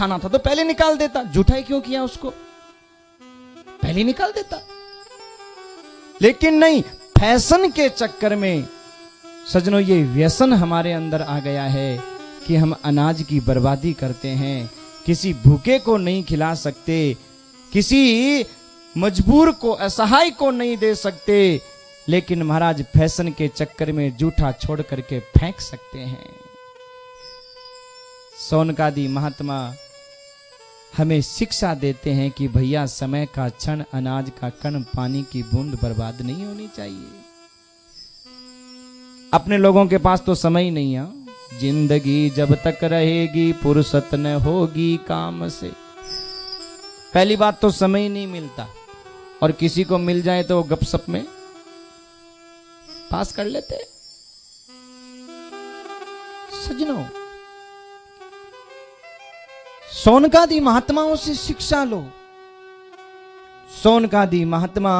खाना था तो पहले निकाल देता, जूठा ही क्यों किया उसको, पहले निकाल देता। लेकिन नहीं, फैशन के चक्कर में सजनों ये व्यसन हमारे अंदर आ गया है कि हम अनाज की बर्बादी करते हैं। किसी भूखे को नहीं खिला सकते, किसी मजबूर को, असहाय को नहीं दे सकते, लेकिन महाराज फैशन के चक्कर में जूठा छोड़ करके फेंक सकते हैं। सोनकादि महात्मा हमें शिक्षा देते हैं कि भैया समय का क्षण, अनाज का कण, पानी की बूंद बर्बाद नहीं होनी चाहिए। अपने लोगों के पास तो समय ही नहीं है। जिंदगी जब तक रहेगी फुर्सत न होगी काम से। पहली बात तो समय ही नहीं मिलता, और किसी को मिल जाए तो वो गपशप में पास कर लेते। सजनों, सोनकादि महात्माओं से शिक्षा लो। सोनकादि महात्मा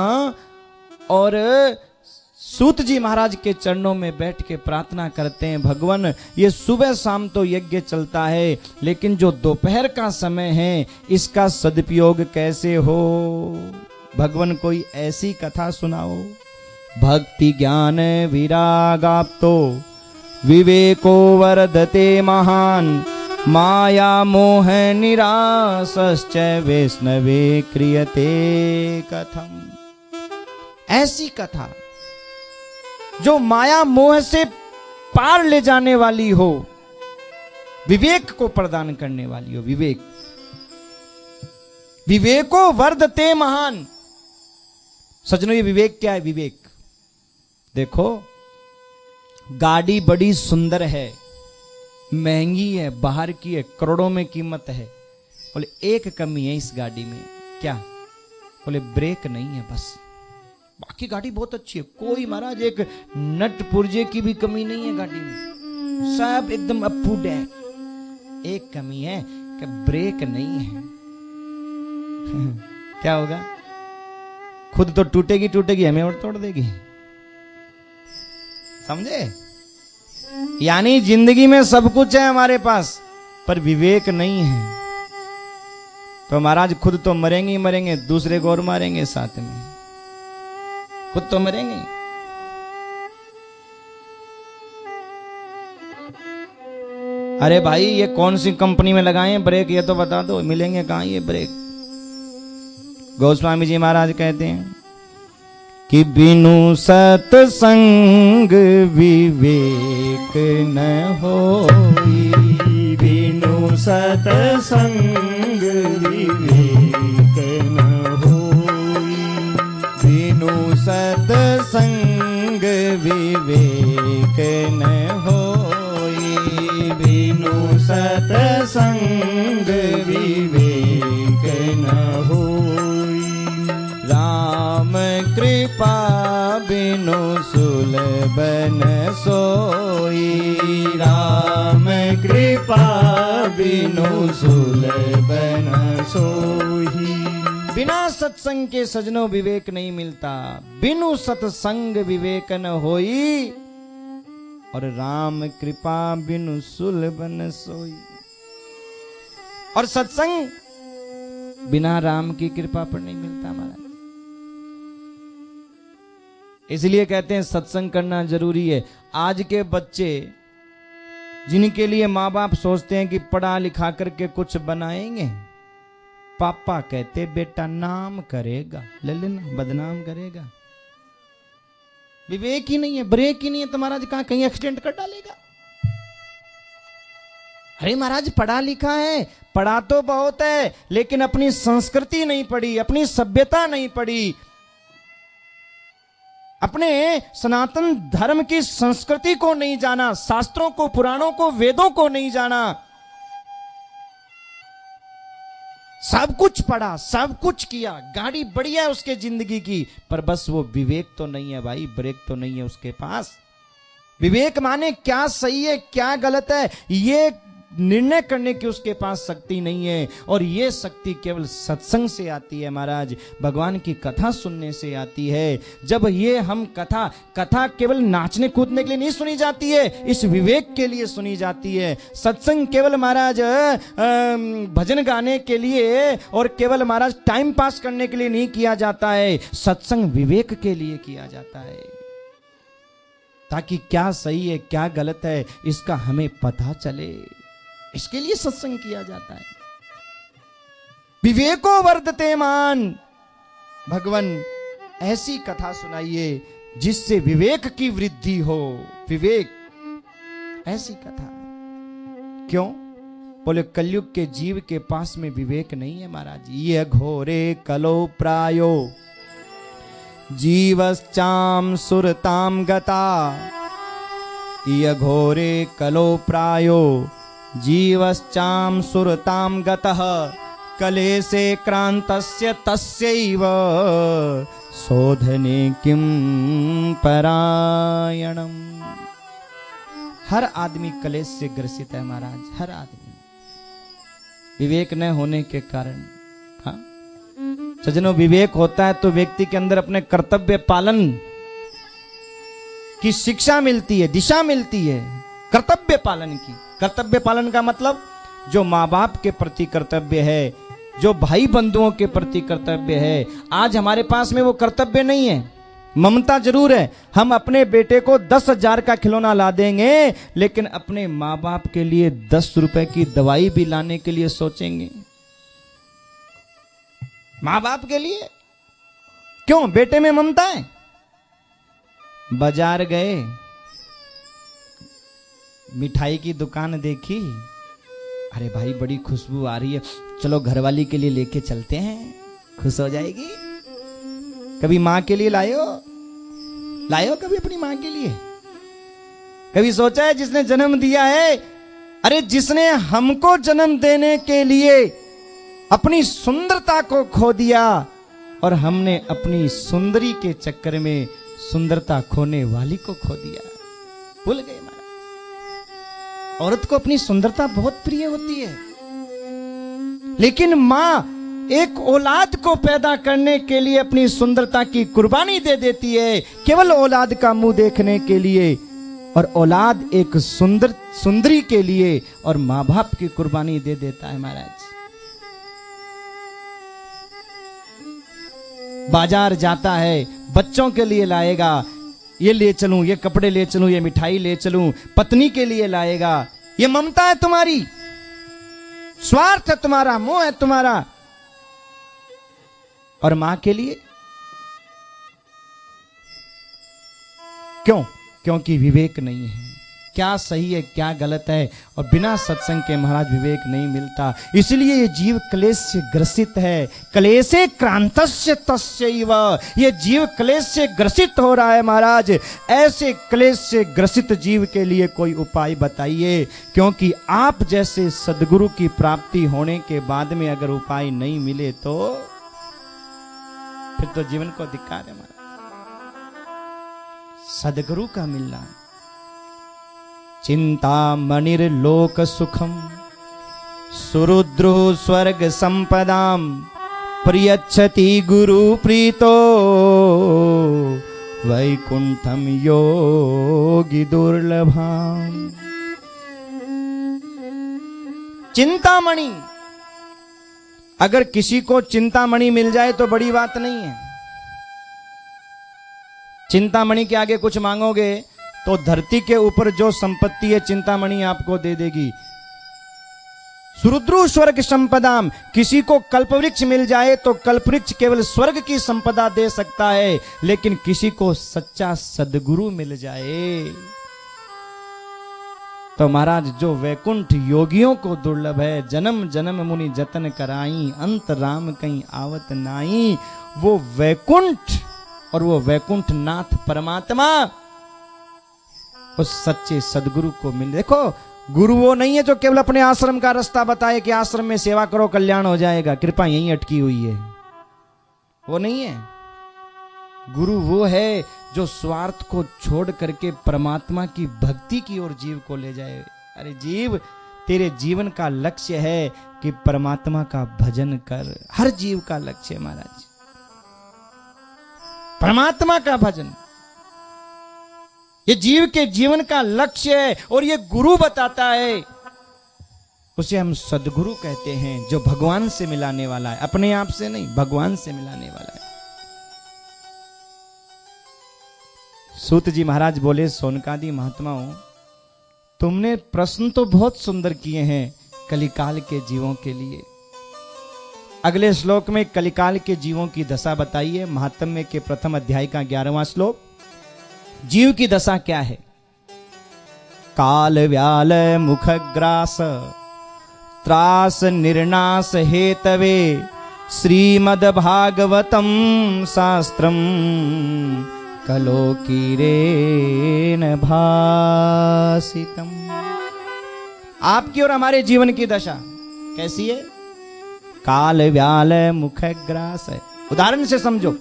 और सूत जी महाराज के चरणों में बैठ के प्रार्थना करते हैं, भगवान ये सुबह शाम तो यज्ञ चलता है, लेकिन जो दोपहर का समय है इसका सदुपयोग कैसे हो। भगवान कोई ऐसी कथा सुनाओ। भक्ति ज्ञान विरागाप्तो विवेको वर्धते महान, माया मोह निरासश्च वैष्णवे क्रियते कथम। ऐसी कथा जो माया मोह से पार ले जाने वाली हो, विवेक को प्रदान करने वाली हो। विवेक, विवेको वर्धते महान। सजनों, ये विवेक क्या है? विवेक देखो, गाड़ी बड़ी सुंदर है, महंगी है, बाहर की है, करोड़ों में कीमत है। बोले एक कमी है इस गाड़ी में, क्या? बोले ब्रेक नहीं है बस, बाकी गाड़ी बहुत अच्छी है। कोई महाराज एक नट पुर्जे की भी कमी नहीं है गाड़ी में, सब एकदम अप टू डेट। एक कमी है कि ब्रेक नहीं है। क्या होगा? खुद तो टूटेगी टूटेगी, हमें और तोड़ देगी। समझे? यानी जिंदगी में सब कुछ है हमारे पास, पर विवेक नहीं है तो महाराज खुद तो मरेंगे ही मरेंगे, दूसरे को और मारेंगे साथ में, खुद तो मरेंगे। अरे भाई ये कौन सी कंपनी में लगाए ब्रेक, ये तो बता दो, मिलेंगे कहां ये ब्रेक? गोस्वामी जी महाराज कहते हैं कि बिनु सत्संग विवेक न होई, बिनु सत्संग विवेक न होई, बिनु सत्संग विवेक न होई, बिनु सत्संग विवेक न होई। राम कृपा बिनु सुलभ न सोई, राम कृपा बिनु सुलभ न सोई। बिना सत्संग के सजनों विवेक नहीं मिलता, बिनु सत्संग विवेक न होई, और राम कृपा बिनु सुलभ न सोई। और सत्संग बिना राम की कृपा पर नहीं मिलता महाराज। इसलिए कहते हैं सत्संग करना जरूरी है। आज के बच्चे जिनके लिए माँ बाप सोचते हैं कि पढ़ा लिखा करके कुछ बनाएंगे, पापा कहते बेटा नाम करेगा, ले लेना, बदनाम करेगा। विवेक ही नहीं है, ब्रेक ही नहीं है तो महाराज कहां कहीं एक्सीडेंट कर डालेगा। अरे महाराज पढ़ा लिखा है, पढ़ा तो बहुत है, लेकिन अपनी संस्कृति नहीं पढ़ी, अपनी सभ्यता नहीं पढ़ी, अपने सनातन धर्म की संस्कृति को नहीं जाना, शास्त्रों को, पुराणों को, वेदों को नहीं जाना। सब कुछ पढ़ा, सब कुछ किया, गाड़ी बढ़िया है उसके जिंदगी की, पर बस वो विवेक तो नहीं है भाई, ब्रेक तो नहीं है उसके पास। विवेक माने क्या सही है क्या गलत है ये निर्णय करने की उसके पास शक्ति नहीं है। और ये शक्ति केवल सत्संग से आती है महाराज, भगवान की कथा सुनने से आती है। जब ये हम कथा केवल नाचने कूदने के लिए नहीं सुनी जाती है, इस विवेक के लिए सुनी जाती है। सत्संग केवल महाराज भजन गाने के लिए और केवल महाराज टाइम पास करने के लिए नहीं किया जाता है, सत्संग विवेक के लिए किया जाता है, ताकि क्या सही है क्या गलत है इसका हमें पता चले। इसके लिए सत्संग किया जाता है। विवेको वर्धते मान, भगवान ऐसी कथा सुनाइए जिससे विवेक की वृद्धि हो। विवेक, ऐसी कथा। क्यों? बोले कलयुग के जीव के पास में विवेक नहीं है महाराज। ये घोरे कलो प्रायो जीवश्चाम सुरताम गता, ये घोरे कलो प्रायो जीवश्चाम सुरताम गतः, कलेसे क्रांतस्य तस्यैव शोधने किं परायणम। हर आदमी कलेश से ग्रसित है महाराज, हर आदमी, विवेक न होने के कारण। हाँ सज्जनों, विवेक होता है तो व्यक्ति के अंदर अपने कर्तव्य पालन की शिक्षा मिलती है, दिशा मिलती है कर्तव्य पालन की। कर्तव्य पालन का मतलब जो माँ बाप के प्रति कर्तव्य है, जो भाई बंधुओं के प्रति कर्तव्य है, आज हमारे पास में वो कर्तव्य नहीं है। ममता जरूर है, हम अपने बेटे को 10,000 का खिलौना ला देंगे, लेकिन अपने माँ बाप के लिए 10 रुपए की दवाई भी लाने के लिए सोचेंगे। माँ बाप के लिए क्यों? बेटे में ममता है। बाजार गए, मिठाई की दुकान देखी, अरे भाई बड़ी खुशबू आ रही है, चलो घरवाली के लिए लेके चलते हैं, खुश हो जाएगी। कभी माँ के लिए लायो कभी अपनी माँ के लिए? कभी सोचा है जिसने जन्म दिया है, अरे जिसने हमको जन्म देने के लिए अपनी सुंदरता को खो दिया, और हमने अपनी सुंदरी के चक्कर में सुंदरता खोने वाली को खो दिया, भूल गए महाराज। औरत को अपनी सुंदरता बहुत प्रिय होती है, लेकिन माँ एक औलाद को पैदा करने के लिए अपनी सुंदरता की कुर्बानी दे देती है, केवल औलाद का मुंह देखने के लिए। और औलाद एक सुंदरी के लिए और माँ बाप की कुर्बानी दे देता है महाराज। बाजार जाता है, बच्चों के लिए लाएगा, ये ले चलूं, ये कपड़े ले चलूं, ये मिठाई ले चलूं, पत्नी के लिए लाएगा। ये ममता है तुम्हारी, स्वार्थ है तुम्हारा, मोह है तुम्हारा। और मां के लिए क्यों? क्योंकि विवेक नहीं है, क्या सही है क्या गलत है, और बिना सत्संग के महाराज विवेक नहीं मिलता। इसलिए ये जीव क्लेश से ग्रसित है। क्लेशे क्रांतस्य तस्यैव, ये जीव क्लेश से ग्रसित हो रहा है महाराज। ऐसे क्लेश से ग्रसित जीव के लिए कोई उपाय बताइए, क्योंकि आप जैसे सदगुरु की प्राप्ति होने के बाद में अगर उपाय नहीं मिले तो फिर तो जीवन को धिक्कार है महाराज। सदगुरु का मिलना। चिंता मणिर्लोक सुखम सुरुद्रो स्वर्ग संपदाम प्रियच्छति गुरु प्रीतो वैकुंठम योगी दुर्लभाम। चिंतामणि, अगर किसी को चिंतामणि मिल जाए तो बड़ी बात नहीं है। चिंतामणि के आगे कुछ मांगोगे तो धरती के ऊपर जो संपत्ति है चिंतामणि आपको दे देगी। सुरुद्रु स्वर्ग संपदाम, किसी को कल्पवृक्ष मिल जाए तो कल्पवृक्ष केवल स्वर्ग की संपदा दे सकता है, लेकिन किसी को सच्चा सदगुरु मिल जाए तो महाराज जो वैकुंठ योगियों को दुर्लभ है, जन्म जन्म मुनि जतन कराई अंत राम कहीं आवत नाई, वो वैकुंठ और वो वैकुंठ नाथ परमात्मा उस सच्चे सदगुरु को मिल। देखो गुरु वो नहीं है जो केवल अपने आश्रम का रास्ता बताए कि आश्रम में सेवा करो कल्याण हो जाएगा, कृपा यहीं अटकी हुई है, वो नहीं है। गुरु वो है जो स्वार्थ को छोड़ करके परमात्मा की भक्ति की ओर जीव को ले जाए। अरे जीव, तेरे जीवन का लक्ष्य है कि परमात्मा का भजन कर। हर जीव का लक्ष्य है महाराज, परमात्मा का भजन। ये जीव के जीवन का लक्ष्य है और ये गुरु बताता है, उसे हम सदगुरु कहते हैं, जो भगवान से मिलाने वाला है, अपने आप से नहीं, भगवान से मिलाने वाला है। सूत जी महाराज बोले, सोनकादि महात्माओं, तुमने प्रश्न तो बहुत सुंदर किए हैं कलिकाल के जीवों के लिए। अगले श्लोक में कलिकाल के जीवों की दशा बताइए। महात्म्य के प्रथम अध्याय का 11वां श्लोक। जीव की दशा क्या है? काल व्याल मुखग्रास त्रास निर्नाश हेतवे श्रीमद् भागवतम शास्त्रम कलोकीरेन भासितम। आपकी और हमारे जीवन की दशा कैसी है? काल व्याल मुखग्रास है। उदाहरण से समझो,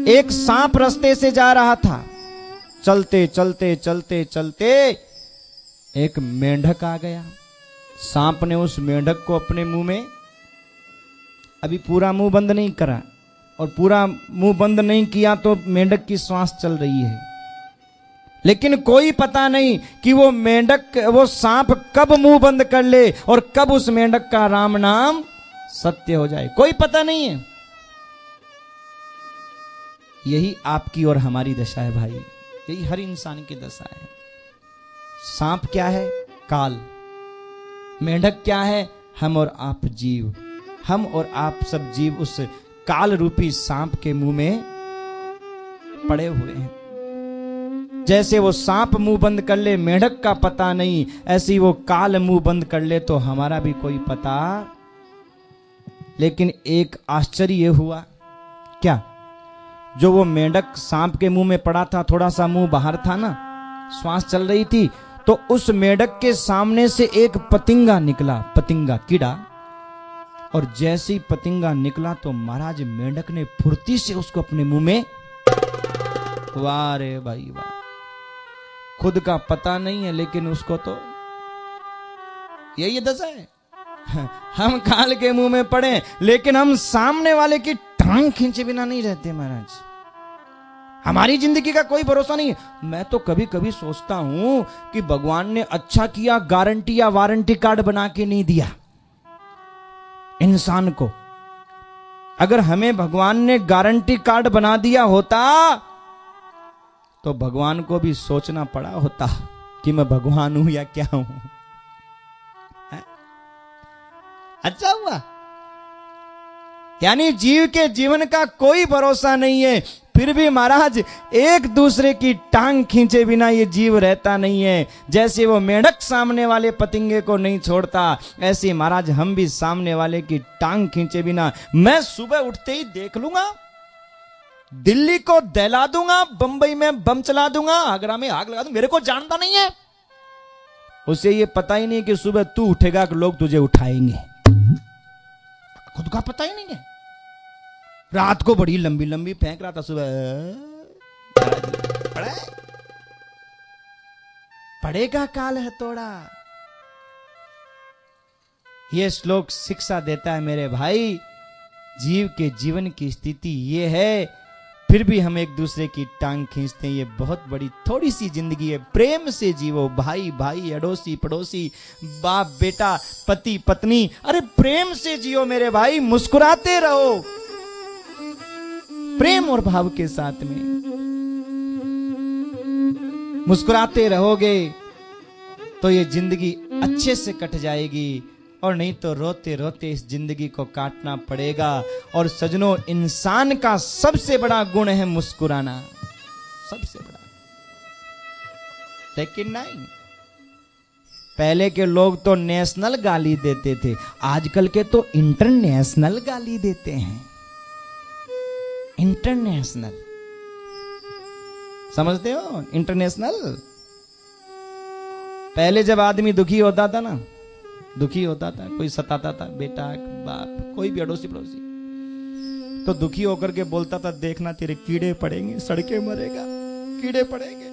एक सांप रास्ते से जा रहा था, चलते चलते चलते चलते एक मेंढक आ गया। सांप ने उस मेंढक को अपने मुंह में, अभी पूरा मुंह बंद नहीं करा, और पूरा मुंह बंद नहीं किया तो मेंढक की श्वास चल रही है, लेकिन कोई पता नहीं कि वो मेंढक, वो सांप कब मुंह बंद कर ले और कब उस मेंढक का राम नाम सत्य हो जाए, कोई पता नहीं है। यही आपकी और हमारी दशा है भाई, यही हर इंसान की दशा है। सांप क्या है? काल। मेंढक क्या है? हम और आप जीव। हम और आप सब जीव उस काल रूपी सांप के मुंह में पड़े हुए हैं। जैसे वो सांप मुंह बंद कर ले, मेंढक का पता नहीं, ऐसे ही वो काल मुंह बंद कर ले तो हमारा भी कोई पता। लेकिन एक आश्चर्य ये हुआ, क्या? जो वो मेंढक सांप के मुंह में पड़ा था, थोड़ा सा मुंह बाहर था ना, श्वास चल रही थी, तो उस मेंढक के सामने से एक पतिंगा निकला, पतिंगा, कीड़ा। और जैसे ही पतिंगा निकला तो महाराज मेंढक ने फुर्ती से उसको अपने मुंह में, वाह रे भाई वाह, खुद का पता नहीं है लेकिन उसको तो यही दशा है। हम काल के मुंह में पड़े लेकिन हम सामने वाले की टांग खींचे बिना नहीं रहते महाराज। हमारी जिंदगी का कोई भरोसा नहीं है। मैं तो कभी कभी सोचता हूं कि भगवान ने अच्छा किया गारंटी या वारंटी कार्ड बना के नहीं दिया इंसान को। अगर हमें भगवान ने गारंटी कार्ड बना दिया होता तो भगवान को भी सोचना पड़ा होता कि मैं भगवान हूं या क्या हूं। अच्छा हुआ। यानी जीव के जीवन का कोई भरोसा नहीं है, फिर भी महाराज एक दूसरे की टांग खींचे बिना ये जीव रहता नहीं है। जैसे वो मेंढक सामने वाले पतिंगे को नहीं छोड़ता, ऐसे महाराज हम भी सामने वाले की टांग खींचे बिना, मैं सुबह उठते ही देख लूंगा, दिल्ली को दहला दूंगा, बंबई में बम चला दूंगा, आगरा में आग लगा दूंगा, मेरे को जानता नहीं है। उसे ये पता ही नहीं कि सुबह तू उठेगा कि लोग तुझे उठाएंगे, खुद का पता ही नहीं है। रात को बड़ी लंबी लंबी फेंक रहा था, सुबह पड़ेगा काल हथौड़ा। यह श्लोक शिक्षा देता है मेरे भाई, जीव के जीवन की स्थिति ये है, फिर भी हम एक दूसरे की टांग खींचते हैं। ये बहुत बड़ी थोड़ी सी जिंदगी है, प्रेम से जीवो, भाई भाई, अड़ोसी पड़ोसी, बाप बेटा, पति पत्नी, अरे प्रेम से जियो मेरे भाई, मुस्कुराते रहो प्रेम और भाव के साथ में। मुस्कुराते रहोगे तो ये जिंदगी अच्छे से कट जाएगी, और नहीं तो रोते रोते इस जिंदगी को काटना पड़ेगा। और सजनों, इंसान का सबसे बड़ा गुण है मुस्कुराना, सबसे बड़ा। लेकिन नहीं, पहले के लोग तो नेशनल गाली देते थे, आजकल के तो इंटरनेशनल गाली देते हैं। इंटरनेशनल, समझते हो? इंटरनेशनल। पहले जब आदमी दुखी होता था ना, दुखी होता था, कोई सताता था, बेटा बाप कोई भी अड़ोसी पड़ोसी, तो दुखी होकर के बोलता था, देखना तेरे कीड़े पड़ेंगे, सड़के मरेगा, कीड़े पड़ेंगे।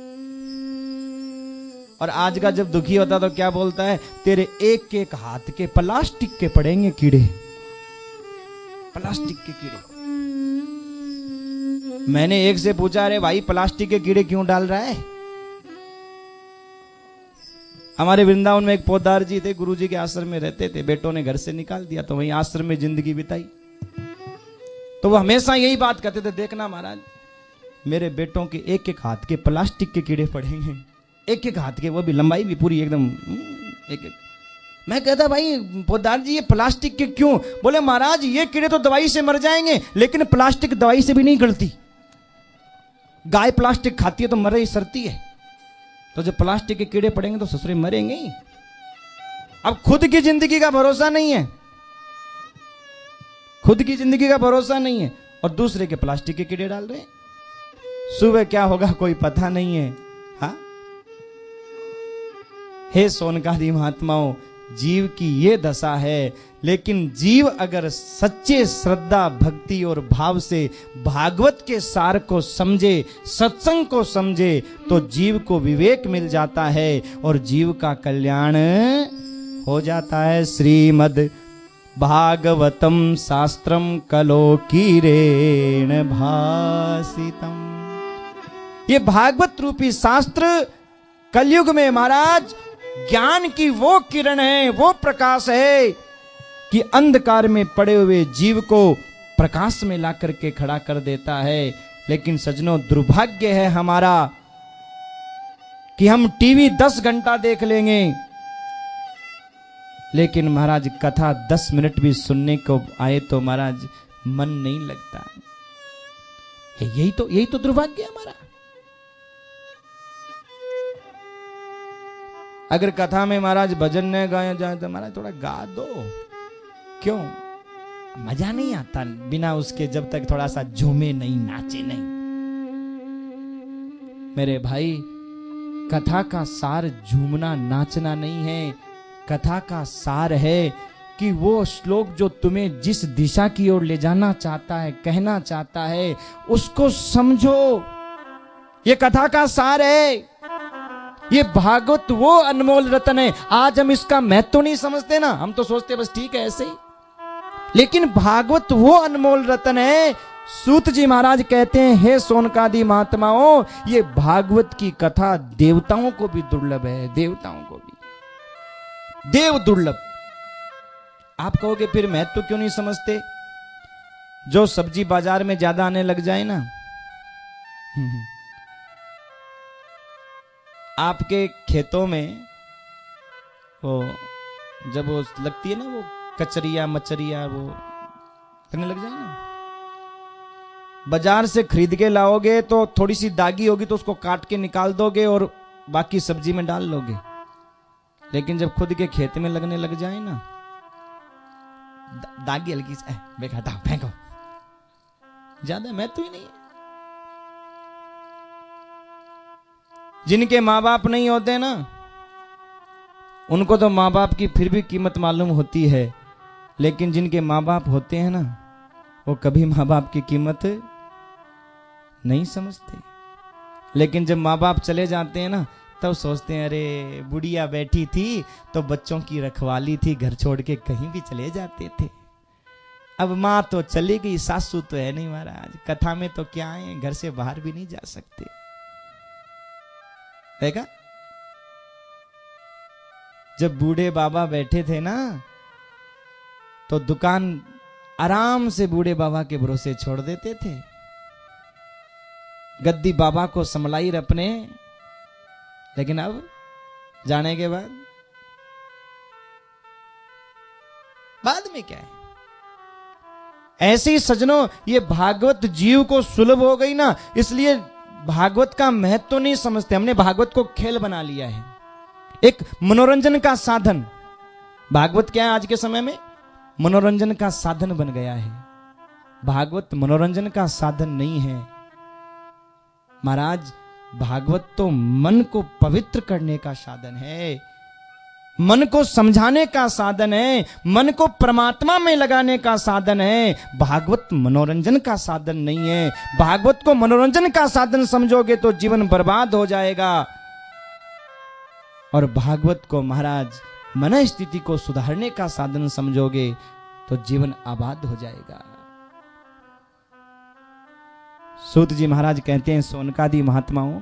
और आज का जब दुखी होता तो क्या बोलता है, तेरे एक एक हाथ के प्लास्टिक के पड़ेंगे कीड़े, प्लास्टिक के कीड़े। मैंने एक से पूछा, अरे भाई प्लास्टिक के कीड़े क्यों डाल रहा है? हमारे वृंदावन में एक पोदार जी थे, गुरुजी के आश्रम में रहते थे, बेटों ने घर से निकाल दिया तो वहीं आश्रम में जिंदगी बिताई। तो वो हमेशा यही बात कहते थे, देखना महाराज मेरे बेटों के एक एक हाथ के प्लास्टिक के कीड़े पड़ेंगे, एक एक हाथ के, वो भी लंबाई भी पूरी एकदम एक एक। मैं कहता भाई पोदार जी ये प्लास्टिक के क्यों? बोले महाराज ये कीड़े तो दवाई से मर जाएंगे, लेकिन प्लास्टिक दवाई से भी नहीं गलती। गाय प्लास्टिक खाती है तो मर ही सरती है, तो जब प्लास्टिक के कीड़े पड़ेंगे तो ससुरे मरेंगे ही। अब खुद की जिंदगी का भरोसा नहीं है, खुद की जिंदगी का भरोसा नहीं है और दूसरे के प्लास्टिक के कीड़े डाल रहे हैं। सुबह क्या होगा कोई पता नहीं है। हाँ, हे सोनकादी महात्माओं, जीव की ये दशा है, लेकिन जीव अगर सच्चे श्रद्धा भक्ति और भाव से भागवत के सार को समझे, सत्संग को समझे, तो जीव को विवेक मिल जाता है और जीव का कल्याण हो जाता है। श्रीमद् भागवतम शास्त्रम कलोकीरेण भासितम। ये भागवत रूपी शास्त्र कलयुग में महाराज ज्ञान की वो किरण है, वो प्रकाश है कि अंधकार में पड़े हुए जीव को प्रकाश में ला करके खड़ा कर देता है। लेकिन सज्जनों दुर्भाग्य है हमारा कि हम टीवी 10 घंटा देख लेंगे, लेकिन महाराज कथा 10 मिनट भी सुनने को आए तो महाराज मन नहीं लगता। यही तो दुर्भाग्य है हमारा। अगर कथा में महाराज भजन न गाया जाए तो महाराज थोड़ा गा दो, क्यों? मजा नहीं आता बिना उसके, जब तक थोड़ा सा झूमे नहीं, नाचे नहीं। मेरे भाई कथा का सार झूमना नाचना नहीं है, कथा का सार है कि वो श्लोक जो तुम्हें जिस दिशा की ओर ले जाना चाहता है, कहना चाहता है, उसको समझो। ये कथा का सार है। ये भागवत वो अनमोल रतन है। आज हम इसका महत्व नहीं समझते ना, हम तो सोचते बस ठीक है ऐसे ही, लेकिन भागवत वो अनमोल रतन है। सूत जी महाराज कहते हैं, हे सोनकादी महात्माओं, ये भागवत की कथा देवताओं को भी दुर्लभ है, देवताओं को भी देव दुर्लभ। आप कहोगे फिर महत्व क्यों नहीं समझते? जो सब्जी बाजार में ज्यादा आने लग जाए ना, आपके खेतों में वो जब वो लगती है ना, वो कचरिया मचरिया वो लगने लग जाए ना, बाजार से खरीद के लाओगे तो थोड़ी सी दागी होगी तो उसको काट के निकाल दोगे और बाकी सब्जी में डाल लोगे। लेकिन जब खुद के खेत में लगने लग जाए ना, दागी हल्की से बेक हटाओ फेंको, ज्यादा महत्व ही नहीं है। जिनके माँ बाप नहीं होते ना, उनको तो माँ बाप की फिर भी कीमत मालूम होती है, लेकिन जिनके माँ बाप होते हैं ना, वो कभी माँ बाप की कीमत नहीं समझते। लेकिन जब माँ बाप चले जाते हैं ना, तब सोचते हैं अरे बुढ़िया बैठी थी तो बच्चों की रखवाली थी, घर छोड़ के कहीं भी चले जाते थे। अब माँ तो चली गई, सासू तो है नहीं महाराज, कथा में तो क्या है, घर से बाहर भी नहीं जा सकते। देखा, जब बूढ़े बाबा बैठे थे ना, तो दुकान आराम से बूढ़े बाबा के भरोसे छोड़ देते थे, गद्दी बाबा को संभलाई अपने। लेकिन अब जाने के बाद में क्या है? ऐसे ही सज्जनों, ये भागवत जीव को सुलभ हो गई ना, इसलिए भागवत का महत्व तो नहीं समझते। हमने भागवत को खेल बना लिया है, एक मनोरंजन का साधन। भागवत क्या है आज के समय में? मनोरंजन का साधन बन गया है। भागवत मनोरंजन का साधन नहीं है महाराज। भागवत तो मन को पवित्र करने का साधन है, मन को समझाने का साधन है, मन को परमात्मा में लगाने का साधन है। भागवत मनोरंजन का साधन नहीं है। भागवत को मनोरंजन का साधन समझोगे तो जीवन बर्बाद हो जाएगा। और भागवत को महाराज मन स्थिति को सुधारने का साधन समझोगे तो जीवन आबाद हो जाएगा। सूत जी महाराज कहते हैं सोनकादि महात्माओं,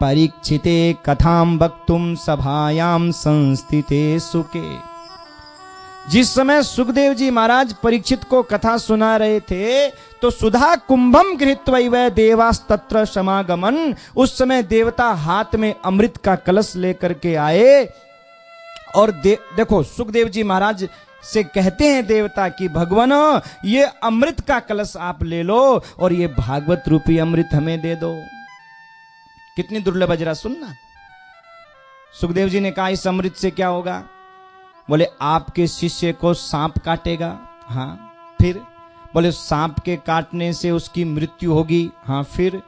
परीक्षिते कथाम वक्तुम सभायाम संस्थिते सुके। जिस समय सुखदेव जी महाराज परीक्षित को कथा सुना रहे थे तो सुधा कुंभम गृहीत्वैव देवास्तत्र समागमन, उस समय देवता हाथ में अमृत का कलश लेकर के आए और देखो सुखदेव जी महाराज से कहते हैं देवता कि भगवान ये अमृत का कलश आप ले लो और ये भागवत रूपी अमृत हमें दे दो। कितनी दुर्लभ है जरा सुनना। सुखदेव जी ने कहा इस अमृत से क्या होगा? बोले आपके शिष्य को सांप काटेगा। हाँ फिर? बोले सांप के काटने से उसकी मृत्यु होगी। हाँ फिर?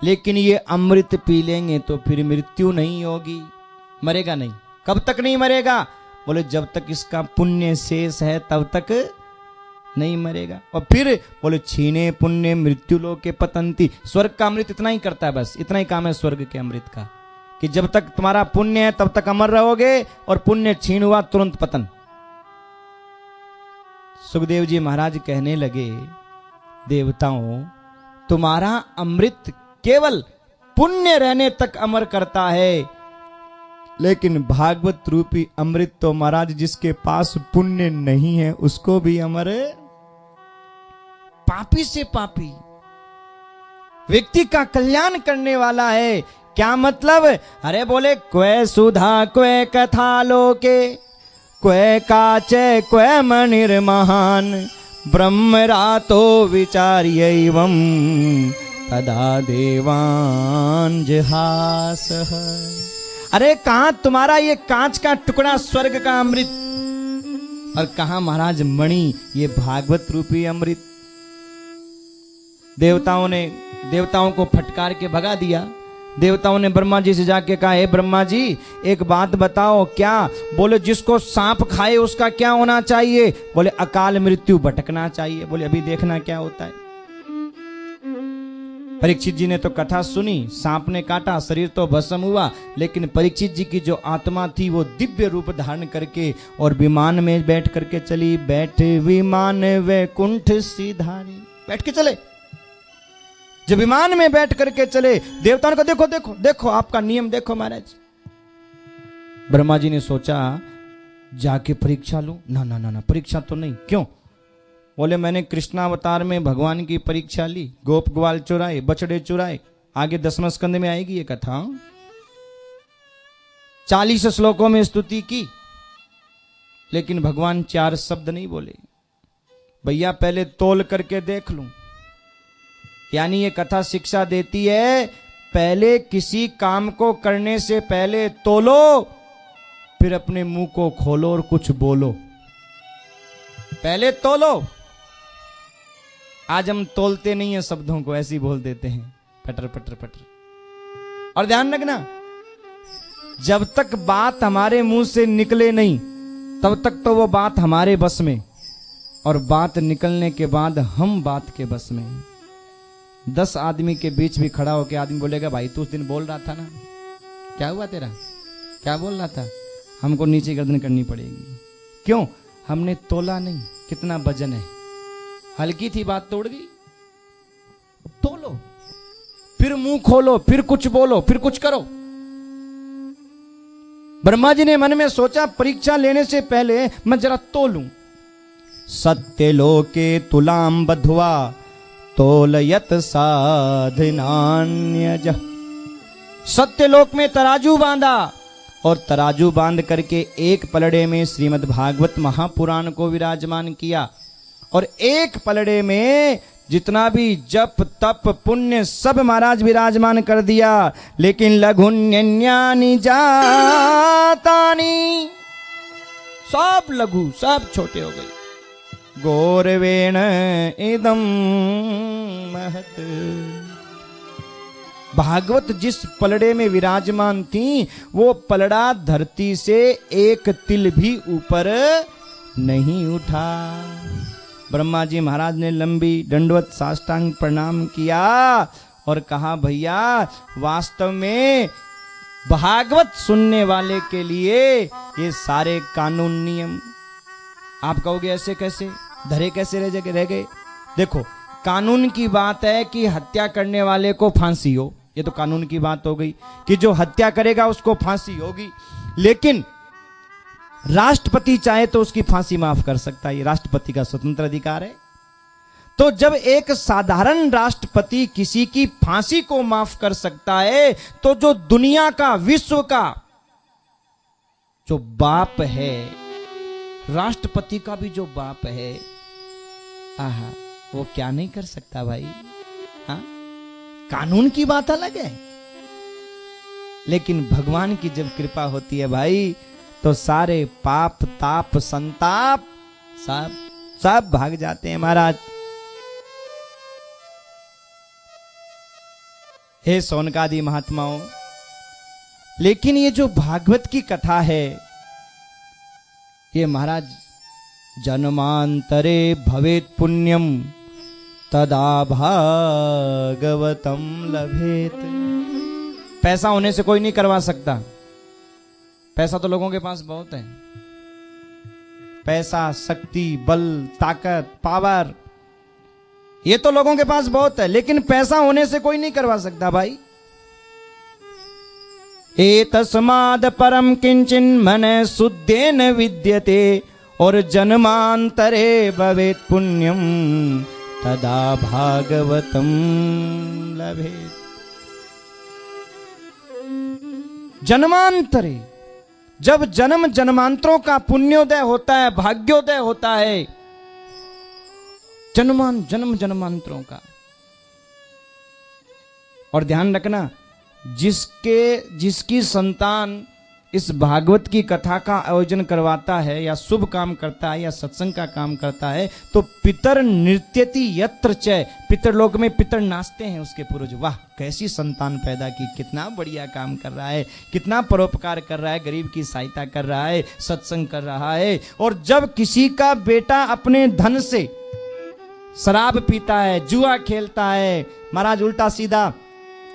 लेकिन ये अमृत पी लेंगे तो फिर मृत्यु नहीं होगी। मरेगा नहीं। कब तक नहीं मरेगा? बोले जब तक इसका पुण्य शेष है तब तक नहीं मरेगा। और फिर बोले छीने पुण्य मृत्यु लोके पतंती। स्वर्ग का अमृत इतना ही करता है, बस इतना ही काम है स्वर्ग के अमृत का कि जब तक तुम्हारा पुण्य है तब तक अमर रहोगे और पुण्य छीन हुआ तुरंत पतन। सुखदेव जी महाराज कहने लगे देवताओं तुम्हारा अमृत केवल पुण्य रहने तक अमर करता है, लेकिन भागवत रूपी अमृत तो महाराज जिसके पास पुण्य नहीं है उसको भी अमर, पापी से पापी व्यक्ति का कल्याण करने वाला है। क्या मतलब? अरे बोले क्वे सुधा क्वे कथा लोके क्वे काचे क्वे मणिर्महान ब्रह्म रातो विचार्यैवं तदा देवान जहासः। अरे कहां तुम्हारा ये कांच का टुकड़ा स्वर्ग का अमृत और कहां महाराज मणि ये भागवत रूपी अमृत। देवताओं को फटकार के भगा दिया। देवताओं ने ब्रह्मा जी से जाके कहा हे ब्रह्मा जी एक बात बताओ। क्या? बोले जिसको सांप खाए उसका क्या होना चाहिए? बोले अकाल मृत्यु, भटकना चाहिए। बोले अभी देखना क्या होता है। परीक्षित जी ने तो कथा सुनी, सांप ने काटा, शरीर तो भस्म हुआ, लेकिन परीक्षित जी की जो आत्मा थी वो दिव्य रूप धारण करके और विमान में बैठ करके चली। बैठ विमान वैकुंठ सिधारी, बैठ के चले। जब विमान में बैठ करके चले देवताओं को देखो देखो देखो आपका नियम देखो महाराज। ब्रह्मा जी ने सोचा जाके परीक्षा लूं। ना ना ना ना परीक्षा तो नहीं। क्यों? बोले मैंने कृष्णावतार में भगवान की परीक्षा ली, गोप ग्वाल चुराए, बछड़े चुराए। आगे 10वें स्कंद में आएगी ये कथा। 40 श्लोकों में स्तुति की, लेकिन भगवान 4 शब्द नहीं बोले। भैया पहले तोल करके देख लूं। यानी ये कथा शिक्षा देती है पहले किसी काम को करने से पहले तोलो, फिर अपने मुंह को खोलो और कुछ बोलो। पहले तोलो। आज हम तोलते नहीं है शब्दों को, ऐसे ही बोल देते हैं पटर पटर पटर। और ध्यान रखना जब तक बात हमारे मुंह से निकले नहीं तब तक तो वो बात हमारे बस में, और बात निकलने के बाद हम बात के बस में। 10 आदमी के बीच भी खड़ा होकर आदमी बोलेगा भाई तू उस दिन बोल रहा था ना, क्या हुआ तेरा, क्या बोल रहा था? हमको नीचे गर्दन करनी पड़ेगी। क्यों? हमने तोला नहीं कितना वजन है। हल्की थी बात तोड़ गई। तोलो, फिर मुंह खोलो, फिर कुछ बोलो, फिर कुछ करो। ब्रह्मा जी ने मन में सोचा परीक्षा लेने से पहले मैं जरा तोलूं। सत्य लोके तुलाम बधवा तोलयत साधनान्यज। सत्यलोक में तराजू बांधा और तराजू बांध करके एक पलड़े में श्रीमद् भागवत महापुराण को विराजमान किया और एक पलड़े में जितना भी जप तप पुण्य सब महाराज विराजमान कर दिया। लेकिन लघुन्यन्यानि जातानि, सब लघु सब छोटे हो गए। गौरवेण इदम महत। भागवत जिस पलड़े में विराजमान थी वो पलड़ा धरती से एक तिल भी ऊपर नहीं उठा। ब्रह्मा जी महाराज ने लंबी दंडवत साष्टांग प्रणाम किया और कहा भैया वास्तव में भागवत सुनने वाले के लिए ये सारे कानून नियम, आप कहोगे ऐसे कैसे, धरे कैसे रह गए। देखो, कानून की बात है कि हत्या करने वाले को फांसी हो, ये तो कानून की बात हो गई कि जो हत्या करेगा उसको फांसी होगी। लेकिन राष्ट्रपति चाहे तो उसकी फांसी माफ कर सकता है, ये राष्ट्रपति का स्वतंत्र अधिकार है। तो जब एक साधारण राष्ट्रपति किसी की फांसी को माफ कर सकता है, तो जो दुनिया का, विश्व का जो बाप है, राष्ट्रपति का भी जो बाप है, आहा, वो क्या नहीं कर सकता भाई। हाँ, कानून की बात अलग है, लेकिन भगवान की जब कृपा होती है भाई, तो सारे पाप ताप संताप सब भाग जाते हैं महाराज। हे सौनकादि महात्माओं, लेकिन ये जो भागवत की कथा है, ये महाराज जन्मांतरे भवेत पुण्यम तदा भागवतम लभेत। पैसा होने से कोई नहीं करवा सकता, पैसा तो लोगों के पास बहुत है, पैसा, शक्ति, बल, ताकत, पावर, ये तो लोगों के पास बहुत है, लेकिन पैसा होने से कोई नहीं करवा सकता भाई। एतस्माद् परम किंचिन मने शुद्धेन विद्यते और जन्मांतरे भवेत् पुण्यम तदा भागवतम लभेत्। जन्मांतरे, जब जन्म जन्मांतरों का पुण्योदय होता है, भाग्योदय होता है, जन्म जन्मांतरों का। और ध्यान रखना, जिसकी संतान इस भागवत की कथा का आयोजन करवाता है या शुभ काम करता है या सत्संग का काम करता है, तो पितर नृत्यति यत्र च, पितरलोक में पितर नाचते हैं उसके पूर्वज। वाह, कैसी संतान पैदा की, कितना बढ़िया काम कर रहा है, कितना परोपकार कर रहा है, गरीब की सहायता कर रहा है, सत्संग कर रहा है। और जब किसी का बेटा अपने धन से शराब पीता है, जुआ खेलता है, महाराज उल्टा सीधा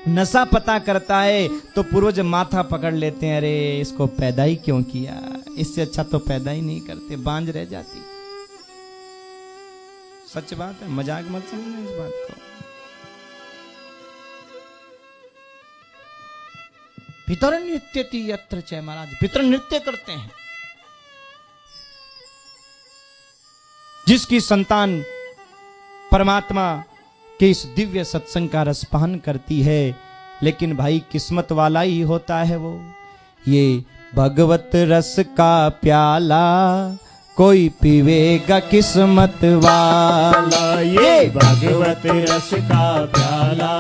नशा पता करता है, तो पूर्वज माथा पकड़ लेते हैं, अरे इसको पैदा ही क्यों किया, इससे अच्छा तो पैदा ही नहीं करते, बांझ रह जाती। सच बात है, मजाक मत समझना इस बात को। पितर नृत्यति यत्र च, महाराज पितर नृत्य करते हैं। जिसकी संतान परमात्मा के इस दिव्य सत्संग का रसपान करती है, लेकिन भाई किस्मत वाला ही होता है वो। ये भगवत रस का प्याला कोई पीवेगा किस्मत वाला, ये भगवत रस का प्याला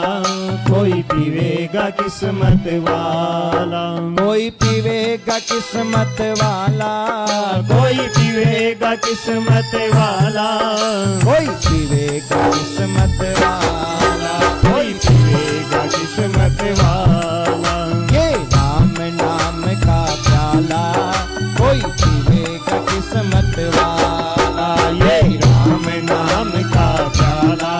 कोई पीवेगा किस्मत वाला, कोई पीवेगा किस्मत वाला, कोई पीवेगा किस्मत वाला, कोई पीवेगा किस्मत वाला, कोई पीवेगा किस्मत वाला। ये राम नाम का प्याला कोई पीवेगा किस्मत वाला, ये राम नाम का प्याला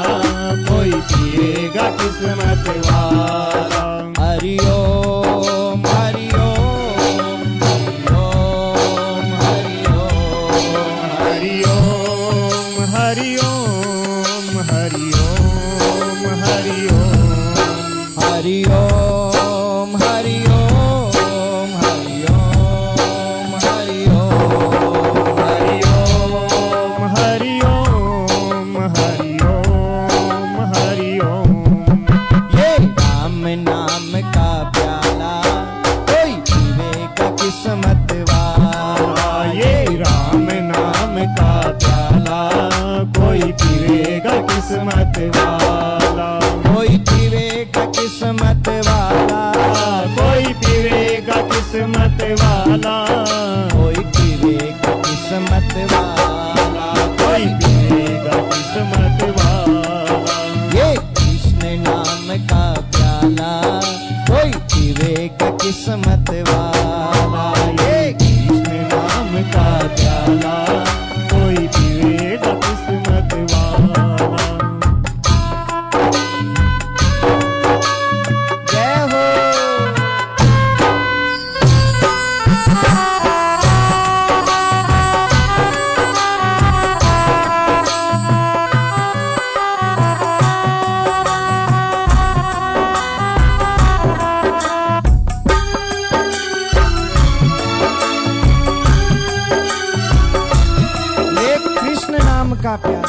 कोई पिएगा किस्मत वाला। हरि ओम हरि ओम हरि ओम हरि ओम हरि ओम हरि ओम हरि ओम हरि हरि ओम ओम हरि ओम हरि ओम हरि ओम हरि ओम हरि ओम हरि ओम। ये राम नाम का प्याला कोई पीवेगा किस्मत वाला, ये राम नाम का प्याला कोई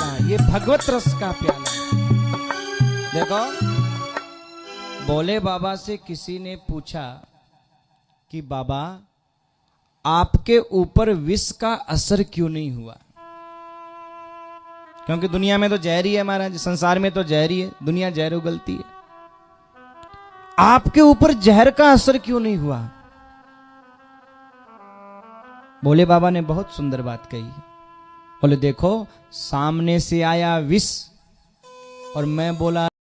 प्याला, ये भगवत रस का प्याला। देखो, भोले बाबा से किसी ने पूछा कि बाबा आपके ऊपर विष का असर क्यों नहीं हुआ? क्योंकि दुनिया में तो जहर ही है महाराज, संसार में तो जहर ही है, दुनिया जहर उगलती है, आपके ऊपर जहर का असर क्यों नहीं हुआ? भोले बाबा ने बहुत सुंदर बात कही। बोले देखो, सामने से आया विष और मैं बोला